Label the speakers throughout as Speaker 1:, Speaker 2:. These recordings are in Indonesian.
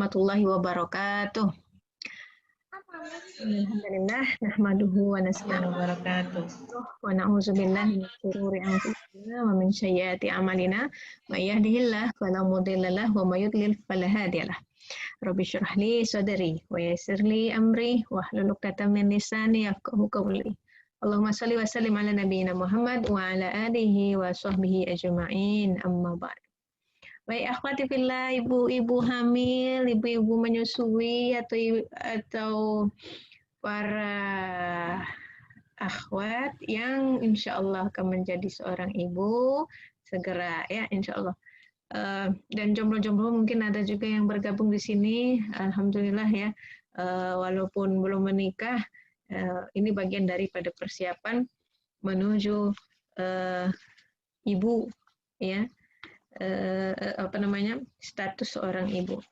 Speaker 1: warahmatullahi wabarakatuh. Alhamdulillah, nahmaduhu wa nasta'inuhu wa na'udzubillahi min syururi anfusina wa min sayyiati a'malina. May yahdihillahu fala mudilla lahu wa may yudlil fala hadiyalah. Rabbi shrah li sadri wa yassir li amri wahlul 'uqdatam min lisani yafqahu qawli. Allahumma shalli wa sallim ala nabiyyina Muhammad wa ala alihi wa sahbihi ajma'in. Amma ba'd. Baik, akhwati fillah, ibu-ibu hamil, ibu-ibu menyusui atau para akhwat yang insya Allah akan menjadi seorang ibu segera ya insya Allah. Dan jomblo-jomblo mungkin ada juga yang bergabung di sini. Alhamdulillah ya, walaupun belum menikah, ini bagian daripada persiapan menuju ibu ya. Status seorang ibu.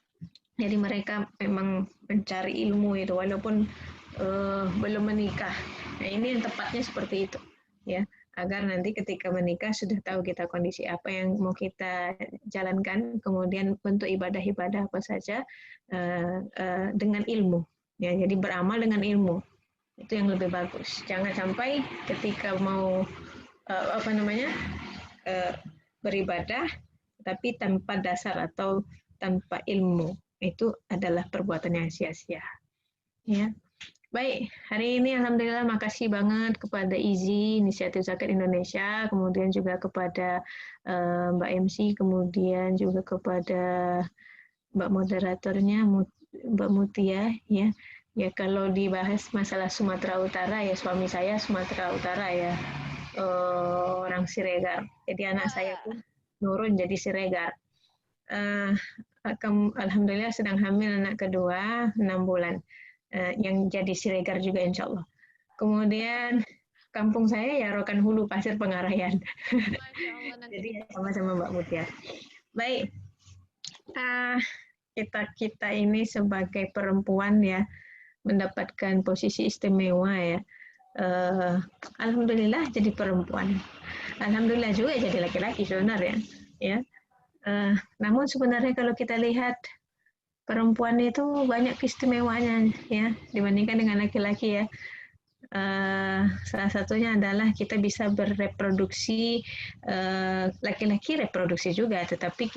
Speaker 1: Jadi mereka memang mencari ilmu itu walaupun belum menikah. Nah, ini yang tepatnya seperti itu ya, agar nanti ketika menikah sudah tahu kita kondisi apa yang mau kita jalankan, kemudian bentuk ibadah-ibadah apa saja dengan ilmu ya. Jadi beramal dengan ilmu itu yang lebih bagus. Jangan sampai ketika mau beribadah tapi tanpa dasar atau tanpa ilmu, itu adalah perbuatan yang sia-sia. Ya. Baik, hari ini alhamdulillah makasih banget kepada IZI, Inisiatif Zakat Indonesia, kemudian juga kepada Mbak MC, kemudian juga kepada Mbak moderatornya Mbak Mutia ya. Ya, kalau dibahas masalah Sumatera Utara ya, suami saya Sumatera Utara ya. Orang Siregar. Jadi anak saya pun nurun jadi Siregar. Alhamdulillah sedang hamil anak kedua 6 bulan. Yang jadi Siregar juga insya Allah. Kemudian kampung saya ya Rokan Hulu Pasir Pengarayan. Jadi sama-sama Mbak Mutia. Baik, kita ini sebagai perempuan ya mendapatkan posisi istimewa ya. Alhamdulillah jadi perempuan. Alhamdulillah juga jadi laki-laki sebenarnya ya. Namun sebenarnya kalau kita lihat perempuan itu banyak keistimewanya ya dibandingkan dengan laki-laki ya. Salah satunya adalah kita bisa bereproduksi, laki-laki reproduksi juga, tetapi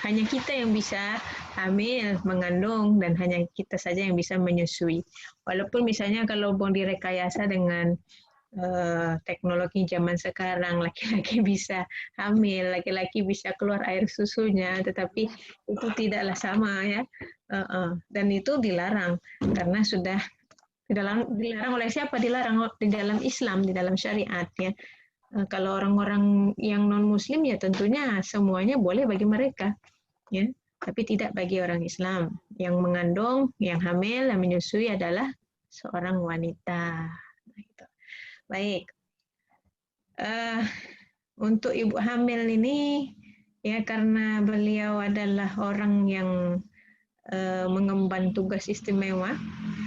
Speaker 1: hanya kita yang bisa hamil, mengandung, dan hanya kita saja yang bisa menyusui. Walaupun misalnya kalau mau direkayasa dengan teknologi zaman sekarang, laki-laki bisa hamil, laki-laki bisa keluar air susunya, tetapi itu tidaklah sama ya. Dan itu dilarang karena sudah dilarang oleh siapa? Dilarang di dalam Islam, di dalam syariat ya. Kalau orang-orang yang non Muslim ya tentunya semuanya boleh bagi mereka ya, tapi tidak bagi orang Islam. Yang mengandung, yang hamil, yang menyusui adalah seorang wanita. Baik, untuk ibu hamil ini ya karena beliau adalah orang yang mengemban tugas istimewa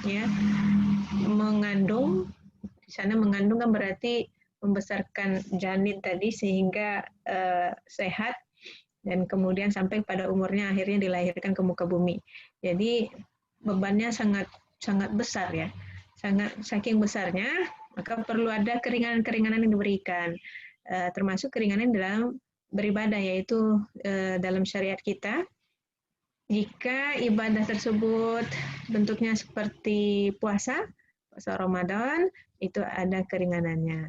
Speaker 1: ya, mengandung. Di sana mengandung kan berarti membesarkan janin tadi sehingga sehat dan kemudian sampai pada umurnya akhirnya dilahirkan ke muka bumi. Jadi bebannya sangat besar ya, saking besarnya maka perlu ada keringanan-keringanan yang diberikan, termasuk keringanan dalam beribadah, yaitu dalam syariat kita. Jika ibadah tersebut bentuknya seperti puasa Ramadan, itu ada keringanannya.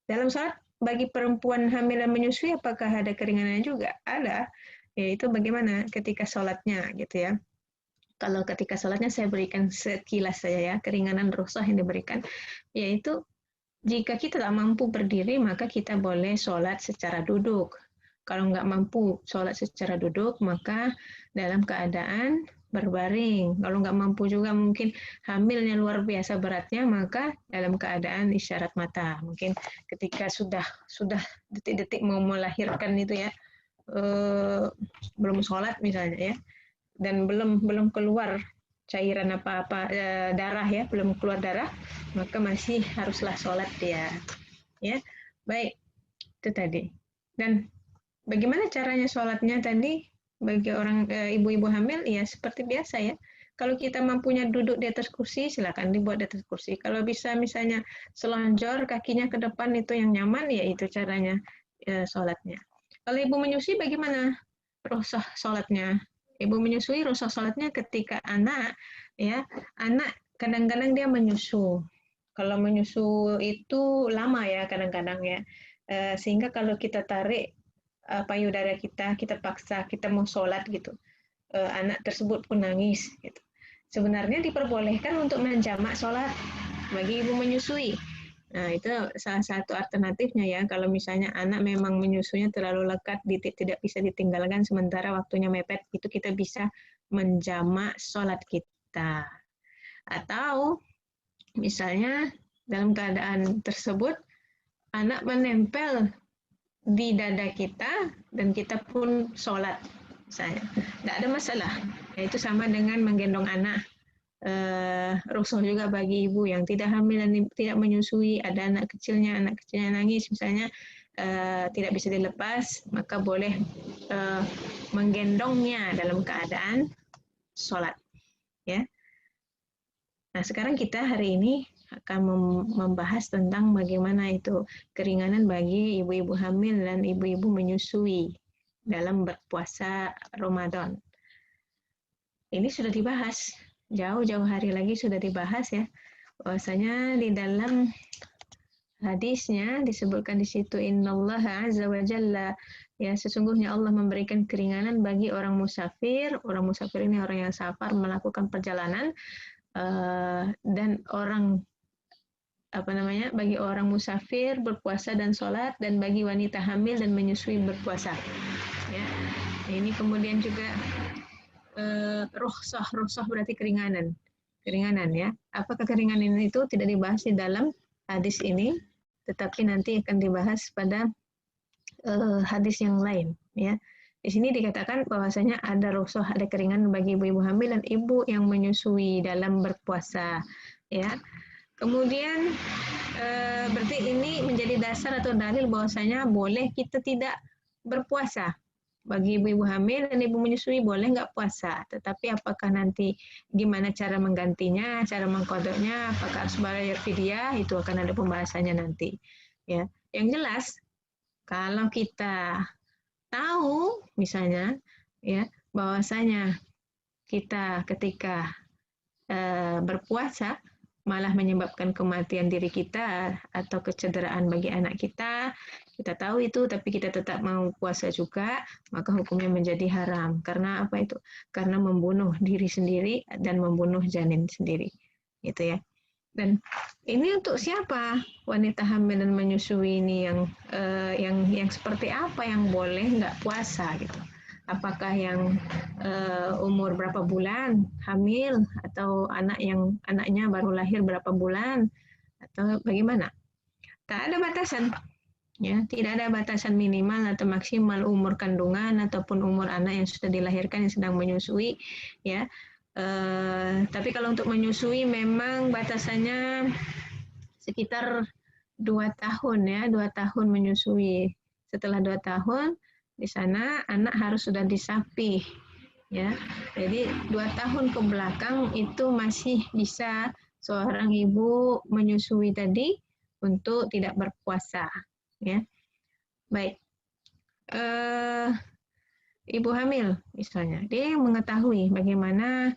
Speaker 1: Dalam sholat, bagi perempuan hamil dan menyusui, apakah ada keringanannya juga? Ada, yaitu bagaimana ketika sholatnya, gitu ya. Kalau ketika sholatnya saya berikan sekilas saja ya, keringanan rukhsah yang diberikan, yaitu jika kita tak mampu berdiri, maka kita boleh sholat secara duduk. Kalau nggak mampu sholat secara duduk, maka dalam keadaan berbaring. Kalau nggak mampu juga mungkin hamilnya luar biasa beratnya, maka dalam keadaan isyarat mata. Mungkin ketika sudah detik-detik mau melahirkan itu ya, belum sholat misalnya ya, dan belum keluar cairan apa-apa, darah ya, belum keluar darah, maka masih haruslah sholat dia. Ya, baik, itu tadi. Dan bagaimana caranya sholatnya tadi? bagi orang ibu-ibu hamil ya seperti biasa ya. Kalau kita mampunya duduk di atas kursi, silakan dibuat di atas kursi. Kalau bisa misalnya selonjor kakinya ke depan itu yang nyaman, ya itu caranya sholatnya. Kalau ibu menyusui bagaimana rukhsah sholatnya? Ibu menyusui rukhsah sholatnya ketika anak, ya anak kadang-kadang dia menyusu. Kalau menyusu itu lama ya kadang-kadang ya, sehingga kalau kita tarik payudara kita paksa kita mau sholat gitu, anak tersebut pun nangis gitu. Sebenarnya diperbolehkan untuk menjamak sholat bagi ibu menyusui. Nah, itu salah satu alternatifnya ya. Kalau misalnya anak memang menyusunya terlalu lekat, tidak bisa ditinggalkan sementara waktunya mepet, itu kita bisa menjamak sholat kita. Atau misalnya dalam keadaan tersebut, anak menempel di dada kita dan kita pun sholat. Misalnya, tidak ada masalah. Itu sama dengan menggendong anak. Rukhsah juga bagi ibu yang tidak hamil dan tidak menyusui, ada anak kecilnya nangis misalnya, tidak bisa dilepas, maka boleh menggendongnya dalam keadaan sholat. Ya. Nah, sekarang kita hari ini akan membahas tentang bagaimana itu keringanan bagi ibu-ibu hamil dan ibu-ibu menyusui dalam berpuasa Ramadan. Ini sudah dibahas, jauh-jauh hari lagi sudah dibahas ya, bahwasanya di dalam hadisnya disebutkan di situ innallaha azza wa jalla, ya sesungguhnya Allah memberikan keringanan bagi orang musafir. Orang musafir ini orang yang safar melakukan perjalanan, dan orang bagi orang musafir berpuasa dan sholat, dan bagi wanita hamil dan menyusui berpuasa. Ya, ini kemudian juga rukhsah berarti keringanan ya. Apakah keringanan itu tidak dibahas di dalam hadis ini, tetapi nanti akan dibahas pada hadis yang lain ya. Di sini dikatakan bahwasanya ada rukhsah, ada keringanan bagi ibu-ibu hamil dan ibu yang menyusui dalam berpuasa ya. Kemudian berarti ini menjadi dasar atau dalil bahwasanya boleh kita tidak berpuasa. Bagi ibu-ibu hamil dan ibu menyusui boleh nggak puasa, tetapi apakah nanti gimana cara menggantinya, cara mengkodoknya, apakah harus bayar fidyah, itu akan ada pembahasannya nanti. Ya, yang jelas kalau kita tahu misalnya ya bahwasanya kita ketika berpuasa malah menyebabkan kematian diri kita atau kecederaan bagi anak kita tahu itu, tapi kita tetap mau puasa juga, maka hukumnya menjadi haram. Karena apa itu? Karena membunuh diri sendiri dan membunuh janin sendiri, gitu ya. Dan ini untuk siapa? Wanita hamil dan menyusui ini yang seperti apa yang boleh nggak puasa gitu? Apakah yang umur berapa bulan hamil, atau anaknya baru lahir berapa bulan, atau bagaimana? Tak ada batasan, ya, tidak ada batasan minimal atau maksimal umur kandungan ataupun umur anak yang sudah dilahirkan yang sedang menyusui, ya. Tapi kalau untuk menyusui memang batasannya sekitar 2 tahun ya, 2 tahun menyusui. Setelah 2 tahun di sana anak harus sudah disapih ya. Jadi 2 tahun ke belakang itu masih bisa seorang ibu menyusui tadi untuk tidak berpuasa ya. Baik. Ibu hamil misalnya, dia yang mengetahui bagaimana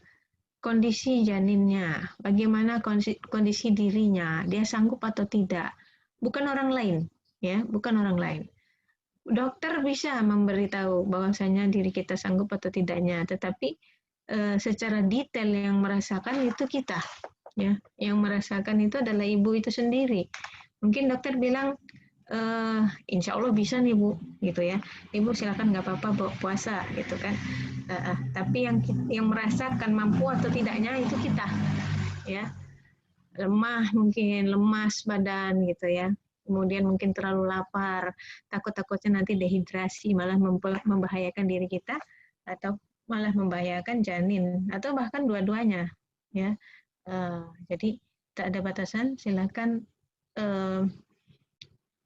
Speaker 1: kondisi janinnya, bagaimana kondisi dirinya, dia sanggup atau tidak. Bukan orang lain, ya, bukan orang lain. Dokter bisa memberitahu bahwasanya diri kita sanggup atau tidaknya, tetapi secara detail yang merasakan itu kita, ya, yang merasakan itu adalah ibu itu sendiri. Mungkin dokter bilang, insya Allah bisa nih Bu, gitu ya. Ibu silakan nggak apa-apa puasa, gitu kan. Tapi yang merasakan mampu atau tidaknya itu kita, ya. Lemah mungkin, lemas badan gitu ya. Kemudian mungkin terlalu lapar, takutnya nanti dehidrasi, malah membahayakan diri kita atau malah membahayakan janin atau bahkan dua-duanya, ya. Jadi tak ada batasan, silakan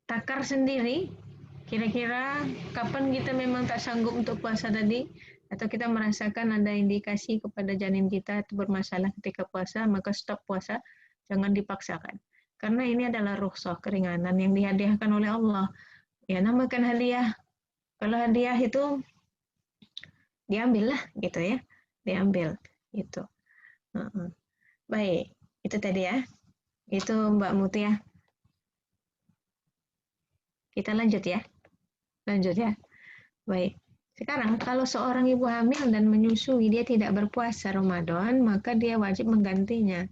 Speaker 1: takar sendiri. Kira-kira kapan kita memang tak sanggup untuk puasa tadi, atau kita merasakan ada indikasi kepada janin kita itu bermasalah ketika puasa, maka stop puasa, jangan dipaksakan. Karena ini adalah rukhsah, keringanan yang dihadiahkan oleh Allah. Ya, namakan hadiah. Kalau hadiah itu diambil lah, gitu ya. Diambil, gitu. Baik, itu tadi ya. Itu Mbak Mutia. Kita lanjut ya. Lanjut ya. Baik. Sekarang kalau seorang ibu hamil dan menyusui dia tidak berpuasa Ramadan, maka dia wajib menggantinya.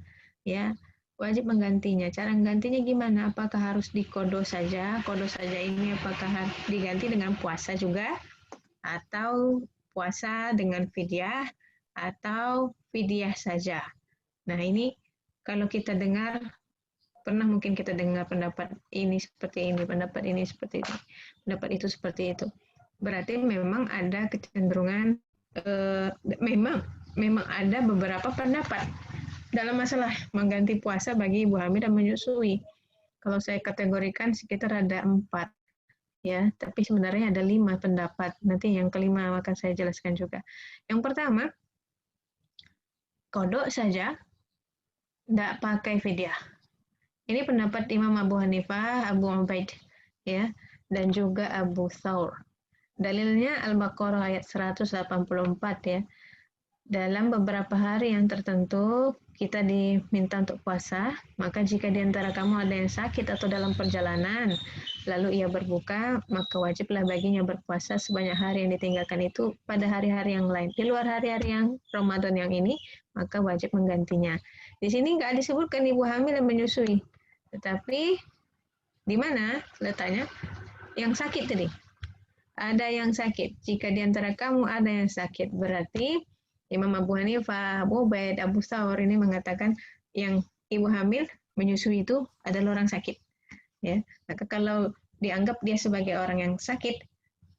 Speaker 1: Ya, wajib menggantinya. Cara menggantinya gimana? Apakah harus dikodo saja? Kodo saja ini apakah harus diganti dengan puasa juga? Atau puasa dengan fidyah? Atau fidyah saja? Nah, ini kalau kita dengar, pernah mungkin kita dengar pendapat ini seperti ini, pendapat ini seperti ini, pendapat itu seperti itu. Berarti memang ada kecenderungan, memang ada beberapa pendapat dalam masalah mengganti puasa bagi ibu hamil dan menyusui. Kalau saya kategorikan sekitar ada 4, ya, tapi sebenarnya ada 5 pendapat. Nanti yang kelima akan saya jelaskan juga. Yang pertama, kodok saja, tidak pakai fidyah. Ini pendapat Imam Abu Hanifah, Abu Ubaid, ya, dan juga Abu Thawr. Dalilnya Al-Baqarah ayat 184 ya. Dalam beberapa hari yang tertentu kita diminta untuk puasa, maka jika di antara kamu ada yang sakit atau dalam perjalanan, lalu ia berbuka, maka wajiblah baginya berpuasa sebanyak hari yang ditinggalkan itu pada hari-hari yang lain. Di luar hari-hari yang Ramadan yang ini, maka wajib menggantinya. Di sini nggak disebutkan ibu hamil dan menyusui. Tetapi di mana letaknya? Yang sakit tadi. Ada yang sakit. Jika di antara kamu ada yang sakit, berarti Imam Abu Hanifah, Abu Ubaid, Abu Thawr ini mengatakan yang ibu hamil menyusui itu adalah orang sakit. Ya, maka kalau dianggap dia sebagai orang yang sakit,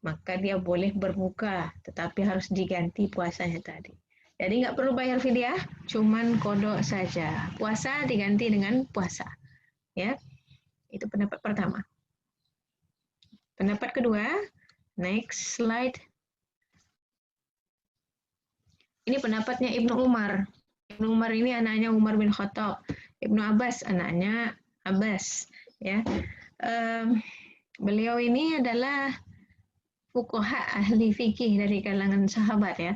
Speaker 1: maka dia boleh berbuka, tetapi harus diganti puasanya tadi. Jadi nggak perlu bayar fidyah, cuman kodok saja. Puasa diganti dengan puasa. Ya, itu pendapat pertama. Pendapat kedua, next slide. Ini pendapatnya Ibnu Umar. Ibnu Umar ini anaknya Umar bin Khattab. Ibnu Abbas anaknya Abbas. Ya, beliau ini adalah fuqaha ahli fikih dari kalangan sahabat ya.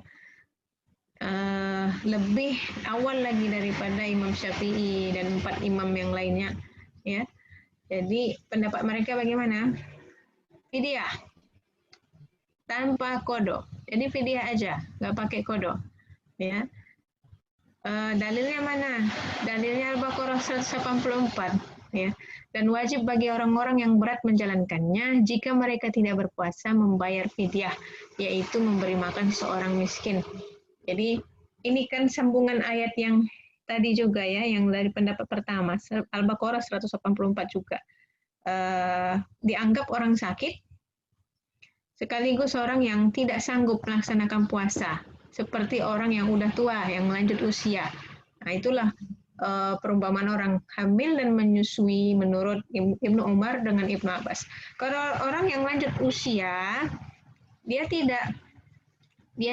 Speaker 1: Lebih awal lagi daripada Imam Syafi'i dan 4 imam yang lainnya. Ya, jadi pendapat mereka bagaimana? Fidyah tanpa kodok. Jadi fidyah aja, nggak pakai kodok. Ya. Dalilnya mana? Dalilnya Al-Baqarah 184. Ya. Dan wajib bagi orang-orang yang berat menjalankannya jika mereka tidak berpuasa membayar fidyah, yaitu memberi makan seorang miskin. Jadi ini kan sambungan ayat yang tadi juga ya, yang dari pendapat pertama, Al-Baqarah 184 juga. Dianggap orang sakit, sekaligus orang yang tidak sanggup melaksanakan puasa, seperti orang yang udah tua, yang lanjut usia. Nah, itulah perumpamaan orang hamil dan menyusui menurut Ibnu Umar dengan Ibnu Abbas. Kalau orang yang lanjut usia, dia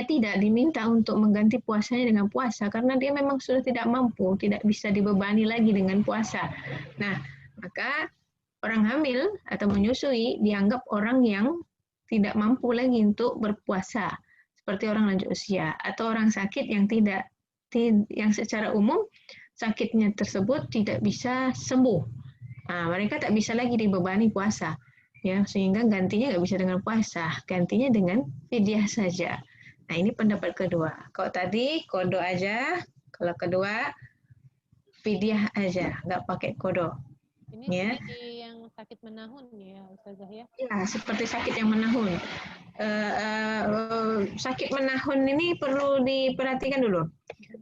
Speaker 1: tidak diminta untuk mengganti puasanya dengan puasa karena dia memang sudah tidak mampu, tidak bisa dibebani lagi dengan puasa. Nah, maka orang hamil atau menyusui dianggap orang yang tidak mampu lagi untuk berpuasa, seperti orang lanjut usia atau orang sakit yang secara umum sakitnya tersebut tidak bisa sembuh. Nah, mereka tak bisa lagi dibebani puasa, ya, sehingga gantinya nggak bisa dengan puasa, gantinya dengan fidyah saja. Nah, ini pendapat kedua. Kalau tadi kodo aja, kalau kedua fidyah aja, nggak pakai kodo.
Speaker 2: Ini
Speaker 1: ya.
Speaker 2: seperti yang sakit menahun ya, Ustazah ya?
Speaker 1: Ya, seperti sakit yang menahun. Sakit menahun ini perlu diperhatikan dulu.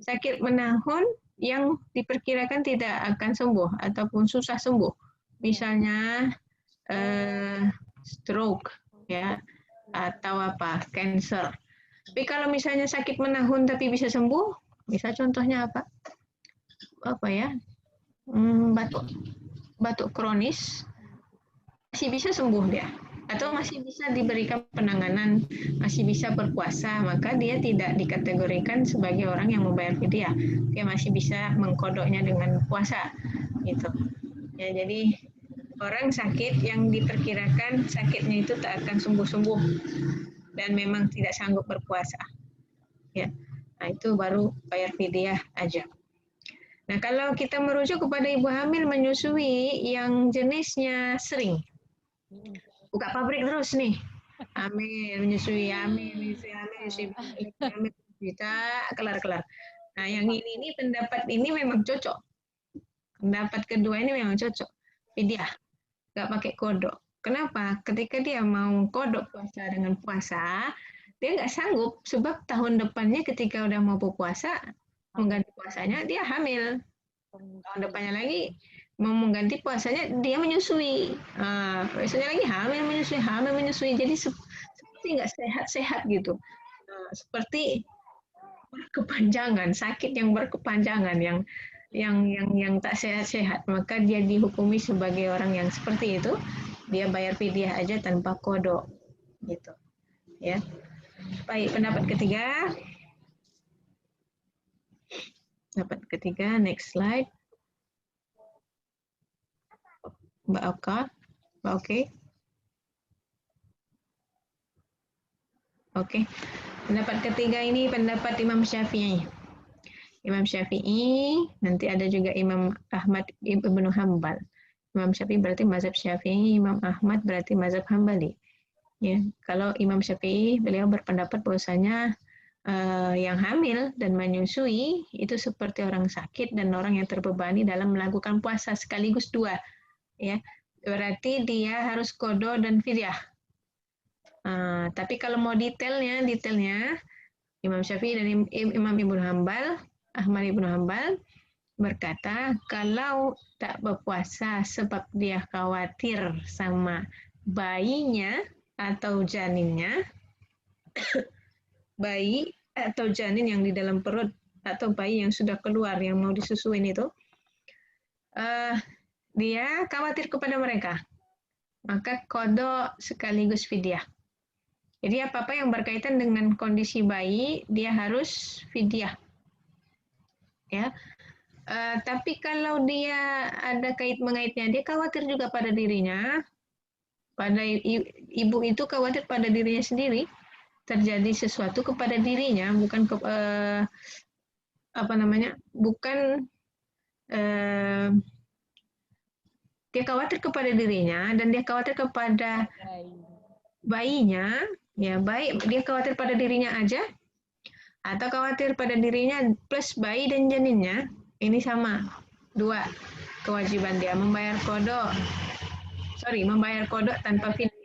Speaker 1: Sakit menahun yang diperkirakan tidak akan sembuh ataupun susah sembuh. Misalnya stroke, ya, atau apa, cancer. Tapi kalau misalnya sakit menahun tapi bisa sembuh, misal contohnya apa? Apa ya? Batuk kronis, masih bisa sembuh dia. atau masih bisa diberikan penanganan, masih bisa berpuasa, maka dia tidak dikategorikan sebagai orang yang membayar fidyah. Dia masih bisa mengkodoknya dengan puasa, gitu. Ya, jadi orang sakit yang diperkirakan sakitnya itu tak akan sembuh-sembuh dan memang tidak sanggup berpuasa. Ya, nah itu baru bayar fidyah aja. Nah, kalau kita merujuk kepada ibu hamil menyusui yang jenisnya sering, buka pabrik terus nih, hamil, menyusui, hamil, bisa kelar-kelar. Nah, yang ini pendapat ini memang cocok. Pendapat kedua ini memang cocok. Fidyah, nggak pakai kodok. Kenapa? Ketika dia mau kodok puasa dengan puasa, dia nggak sanggup sebab tahun depannya ketika udah mau berpuasa, mengganti puasanya dia hamil. Tahun depannya lagi mau mengganti puasanya dia menyusui. Besoknya lagi hamil menyusui. Jadi seperti nggak sehat-sehat gitu. Seperti berkepanjangan, sakit yang berkepanjangan yang tak sehat-sehat, maka dia dihukumi sebagai orang yang seperti itu, dia bayar fidyah aja tanpa kodok, gitu. Ya, baik, pendapat ketiga. Pendapat ketiga, next slide. Mbak Oka, Mbak Oke. Oke, pendapat ketiga ini pendapat Imam Syafi'i. Imam Syafi'i, nanti ada juga Imam Ahmad Ibnu Hambal. Imam Syafi'i berarti mazhab Syafi'i, Imam Ahmad berarti mazhab Hambali. Ya, kalau Imam Syafi'i beliau berpendapat bahwasanya yang hamil dan menyusui itu seperti orang sakit dan orang yang terbebani dalam melakukan puasa sekaligus dua. Ya, berarti dia harus qada dan fidyah. Tapi kalau mau detailnya Imam Syafi'i dan Imam Ibnu Hambal, Ahmad Ibnu Hambal berkata kalau tak berpuasa sebab dia khawatir sama bayinya atau janinnya, bayi atau janin yang di dalam perut atau bayi yang sudah keluar yang mau disusuin itu, dia khawatir kepada mereka, maka qada sekaligus fidyah. Jadi apa-apa yang berkaitan dengan kondisi bayi dia harus fidyah. Ya. Tapi kalau dia ada kait-mengaitnya, dia khawatir juga pada dirinya, pada ibu itu khawatir pada dirinya sendiri, terjadi sesuatu kepada dirinya, bukan bukan dia khawatir kepada dirinya dan dia khawatir kepada bayinya, ya baik dia khawatir pada dirinya aja atau khawatir pada dirinya plus bayi dan janinnya, ini sama, dua kewajiban dia membayar kodok tanpa fidyah.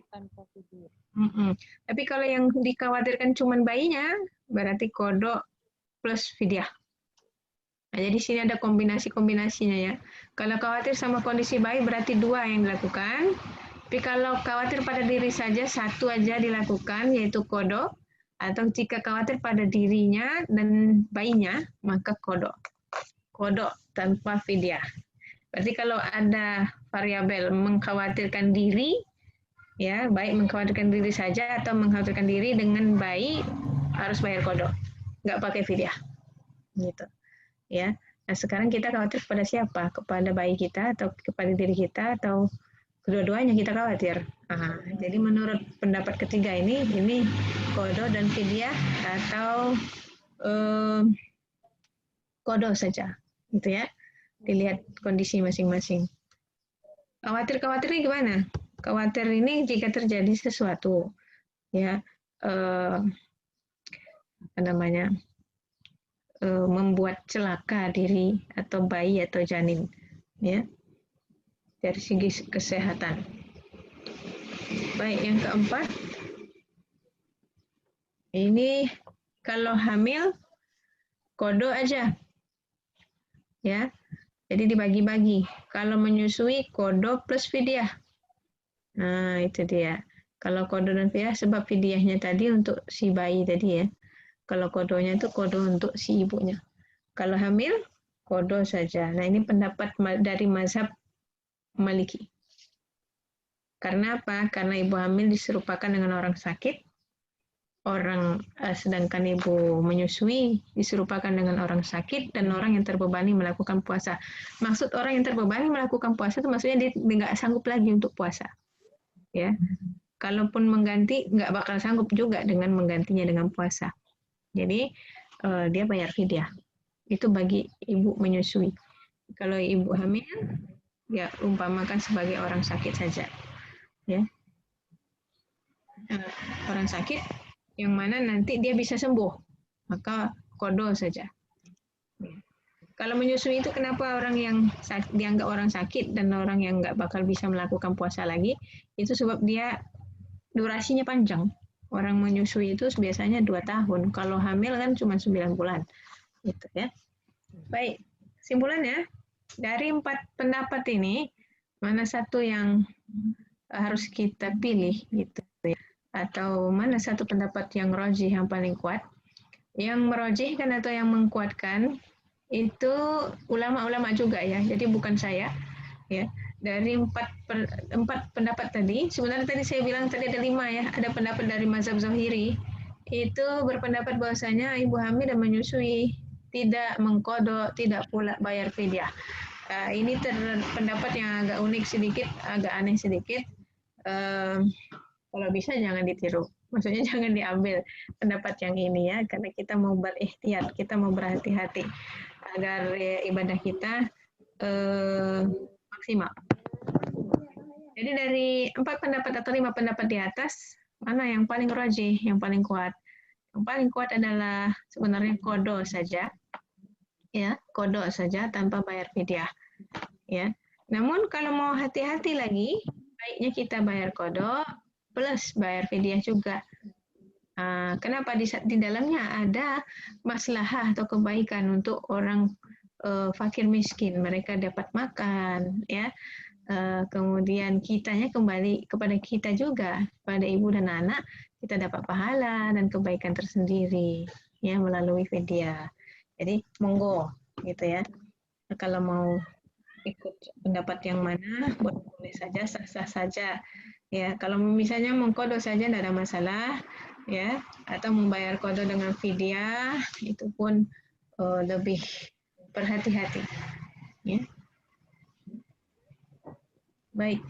Speaker 1: Tapi kalau yang dikhawatirkan cuma bayinya, berarti kodok plus fidyah. Nah, jadi sini ada kombinasi-kombinasinya ya. Kalau khawatir sama kondisi bayi berarti dua yang dilakukan. Tapi kalau khawatir pada diri saja, satu aja dilakukan, yaitu kodok. Atau jika khawatir pada dirinya dan bayinya, maka kodok. Kodok tanpa fidyah. Berarti kalau ada variabel mengkhawatirkan diri, ya baik mengkhawatirkan diri saja atau mengkhawatirkan diri dengan bayi, harus bayar kodok, nggak pakai fidyah, gitu. Ya, nah sekarang kita khawatir kepada siapa? Kepada bayi kita atau kepada diri kita atau kedua-duanya kita khawatir. Jadi menurut pendapat ketiga ini qada dan fidyah atau qada saja, gitu ya. Dilihat kondisi masing-masing. Khawatir-khawatirnya gimana? Khawatir ini jika terjadi sesuatu, ya membuat celaka diri atau bayi atau janin, ya dari segi kesehatan. Baik, yang keempat, ini kalau hamil qada aja, ya. Jadi dibagi-bagi. Kalau menyusui qada plus fidyah. Nah, itu dia. Kalau qada dan fidyah sebab fidyahnya tadi untuk si bayi tadi ya. Kalau kodonya itu kodo untuk si ibunya. Kalau hamil, kodo saja. Nah, ini pendapat dari mazhab Maliki. Karena apa? Karena ibu hamil diserupakan dengan orang sakit, sedangkan ibu menyusui diserupakan dengan orang sakit dan orang yang terbebani melakukan puasa. Maksud orang yang terbebani melakukan puasa itu maksudnya dia nggak sanggup lagi untuk puasa. Ya, kalaupun mengganti nggak bakal sanggup juga dengan menggantinya dengan puasa. Jadi dia bayar fidyah. Itu bagi ibu menyusui. Kalau ibu hamil, ya umpamakan sebagai orang sakit saja. Ya, orang sakit yang mana nanti dia bisa sembuh, maka kodo saja. Kalau menyusui itu kenapa orang yang dianggap orang sakit dan orang yang nggak bakal bisa melakukan puasa lagi, itu sebab dia durasinya panjang. Orang menyusui itu biasanya 2 tahun, kalau hamil kan cuma 9 bulan. Gitu ya. Baik, simpulannya, dari 4 pendapat ini, mana satu yang harus kita pilih gitu ya? Atau mana satu pendapat yang rojih yang paling kuat? Yang merojihkan atau yang mengkuatkan itu ulama-ulama juga ya, jadi bukan saya ya. Dari empat pendapat tadi, sebenarnya tadi saya bilang tadi ada 5 ya, ada pendapat dari mazhab Zahiri, itu berpendapat bahwasanya ibu hamil dan menyusui tidak mengkodok, tidak pula bayar fidyah. Ini pendapat yang agak unik sedikit, agak aneh sedikit. Kalau bisa jangan ditiru. Maksudnya jangan diambil pendapat yang ini ya, karena kita mau berihtiyat, kita mau berhati-hati agar ibadah kita maksimal. Jadi dari 4 pendapat atau 5 pendapat di atas, mana yang paling rajih, yang paling kuat? Yang paling kuat adalah sebenarnya kodo saja, ya, kodo saja tanpa bayar fidyah, ya. Namun kalau mau hati-hati lagi, baiknya kita bayar kodo plus bayar fidyah juga. Kenapa di dalamnya ada maslahah atau kebaikan untuk orang fakir miskin, mereka dapat makan, ya. Kemudian kitanya kembali kepada kita juga, pada ibu dan anak, kita dapat pahala dan kebaikan tersendiri, ya, melalui fidyah. Jadi monggo, gitu ya. Kalau mau ikut pendapat yang mana, boleh saja, sah-sah saja. Ya, kalau misalnya mengkodo saja tidak ada masalah, ya, atau membayar kodo dengan fidyah, itu pun lebih berhati-hati. Ya. Baik.